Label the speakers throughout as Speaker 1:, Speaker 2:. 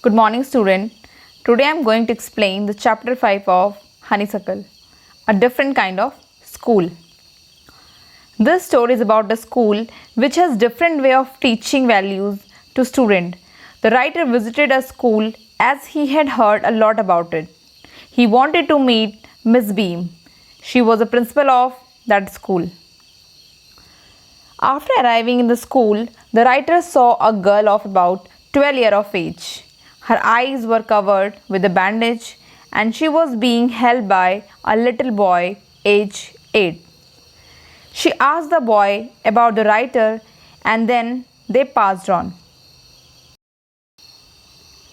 Speaker 1: Good morning, student. Today I am going to explain the chapter 5 of Honeysuckle, a different kind of school. This story is about a school which has different way of teaching values to student. The writer visited a school as he had heard a lot about it. He wanted to meet Miss Beam. She was the principal of that school. After arriving in the school, the writer saw a girl of about 12 years of age. Her eyes were covered with a bandage and she was being held by a little boy aged 8. She asked the boy about the writer and then they passed on.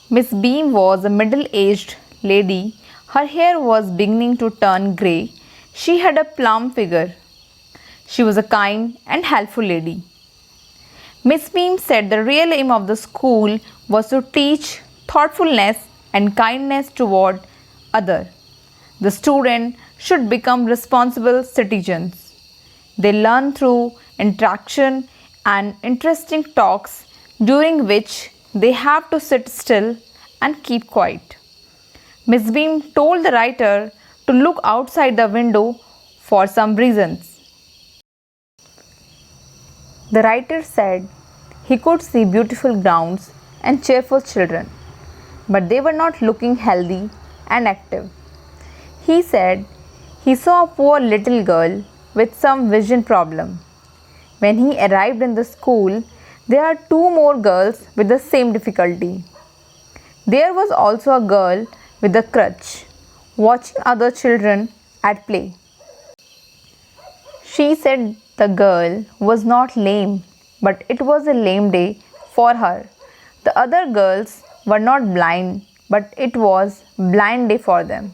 Speaker 1: Miss Beam was a middle-aged lady. Her hair was beginning to turn grey. She had a plump figure. She was a kind and helpful lady. Miss Beam said the real aim of the school was to teach thoughtfulness and kindness toward others. The student should become responsible citizens. They learn through interaction and interesting talks during which they have to sit still and keep quiet. Miss Beam told the writer to look outside the window for some reasons. The writer said he could see beautiful grounds and cheerful children, but they were not looking healthy and active. He said he saw a poor little girl with some vision problem. When he arrived in the school, there are two more girls with the same difficulty. There was also a girl with a crutch, watching other children at play. She said the girl was not lame, but it was a lame day for her. The other girls were not blind, but it was blind day for them.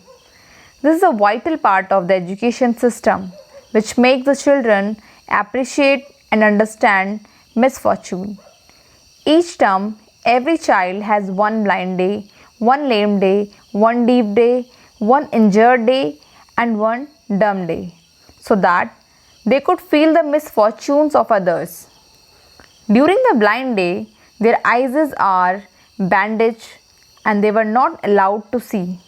Speaker 1: This is a vital part of the education system, which makes the children appreciate and understand misfortune. Each term, every child has one blind day, one lame day, one deaf day, one injured day, and one dumb day, so that they could feel the misfortunes of others. During the blind day, their eyes are bandaged and they were not allowed to see.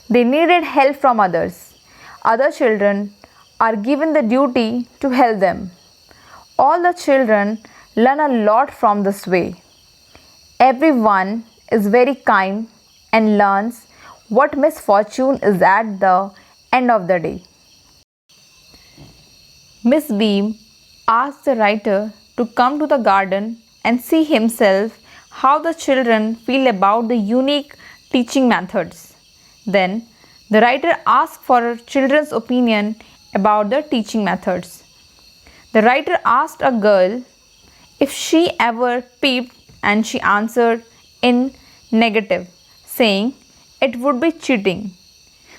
Speaker 1: They needed help from others. Other children are given the duty to help them. All the children learn a lot from this way. Everyone is very kind and learns what misfortune is at the end of the day. Miss Beam asked the writer to come to the garden and see himself how the children feel about the unique teaching methods. Then the writer asked for children's opinion about the teaching methods. The writer asked a girl if she ever peeped and she answered in negative, saying it would be cheating.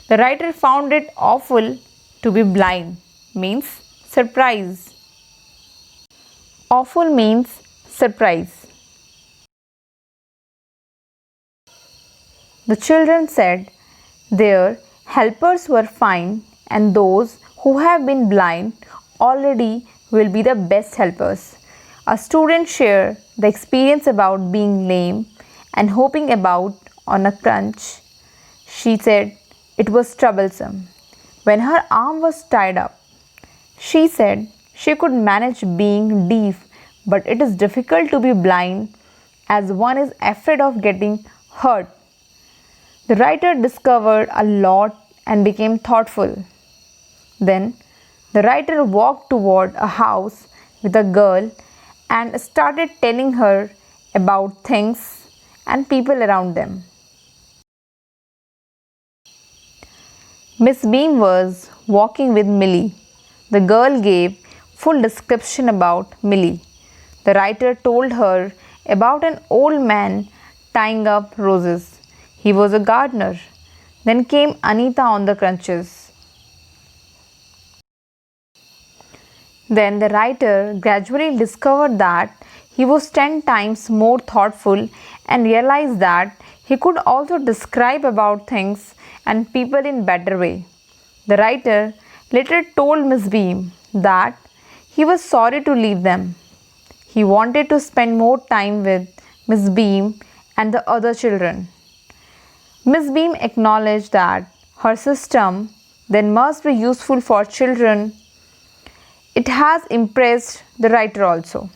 Speaker 1: The writer found it awful to be blind, means surprise. Awful means surprise. The children said their helpers were fine and those who have been blind already will be the best helpers. A student shared the experience about being lame and hopping about on a crutch. She said it was troublesome. When her arm was tied up, she said she could manage being deaf, but it is difficult to be blind as one is afraid of getting hurt. The writer discovered a lot and became thoughtful. Then the writer walked toward a house with a girl and started telling her about things and people around them. Miss Beam was walking with Millie. The girl gave full description about Millie. The writer told her about an old man tying up roses. He was a gardener. Then came Anita on the crutches. Then the writer gradually discovered that he was 10 times more thoughtful and realized that he could also describe about things and people in better way. The writer later told Miss Beam that he was sorry to leave them. He wanted to spend more time with Miss Beam and the other children. Miss Beam acknowledged that her system then must be useful for children. It has impressed the writer also.